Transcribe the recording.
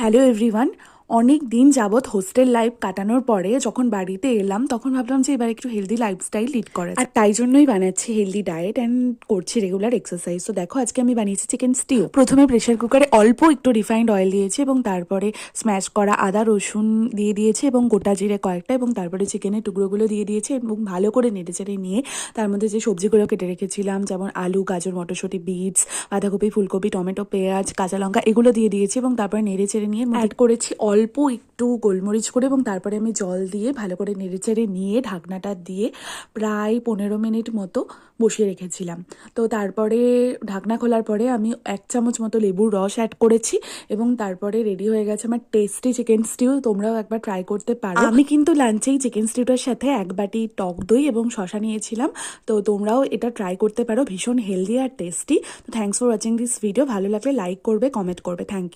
Hello everyone. অনেক দিন যাবৎ হোস্টেল লাইফ কাটানোর পরে যখন বাড়িতে এলাম তখন ভাবলাম যে এবার একটু হেলদি লাইফস্টাইল লিড করা যায়। আর তাই জন্যই বানাচ্ছি হেলদি ডায়েট অ্যান্ড করছি রেগুলার এক্সারসাইজ। তো দেখো আজকে আমি বানিয়েছি চিকেন স্টিউ। প্রথমে প্রেশার কুকারে অল্প একটু রিফাইন্ড অয়েল দিয়েছি এবং তারপরে স্ম্যাশ করা আদা রসুন দিয়ে দিয়েছি এবং গোটা জিরে কয়েকটা, এবং তারপরে চিকেনের টুকরোগুলো দিয়ে দিয়েছি এবং ভালো করে নেড়েচেড়ে নিয়ে তার মধ্যে যে সবজিগুলো কেটে রেখেছিলাম যেমন আলু, গাজর, মটরশুঁটি, বিটস, বাঁধাকপি, ফুলকপি, টমেটো, পেঁয়াজ, কাঁচা লঙ্কা এগুলো দিয়ে দিয়েছি এবং তারপরে নেড়েচেড়ে নিয়ে অ্যাড করেছি অল্প একটু গোলমরিচ করে, এবং তারপরে আমি জল দিয়ে ভালো করে নেড়েচেড়ে নিয়ে ঢাকনাটা দিয়ে প্রায় 15 মিনিট মতো বসিয়ে রেখেছিলাম। তো তারপরে ঢাকনা খোলার পরে আমি 1 চামচ মতো লেবুর রস অ্যাড করেছি এবং তারপরে রেডি হয়ে গেছে আমার টেস্টি চিকেন স্টিউ। তোমরাও একবার ট্রাই করতে পারো। আমি কিন্তু লাঞ্চেই চিকেন স্টিউটার সাথে 1 বাটি টক দই এবং শসা নিয়েছিলাম। তো তোমরাও এটা ট্রাই করতে পারো, ভীষণ হেলদি আর টেস্টি। তো thanks for watching this video. ভালো লাগলে লাইক করবে, কমেন্ট করবে। Thank you.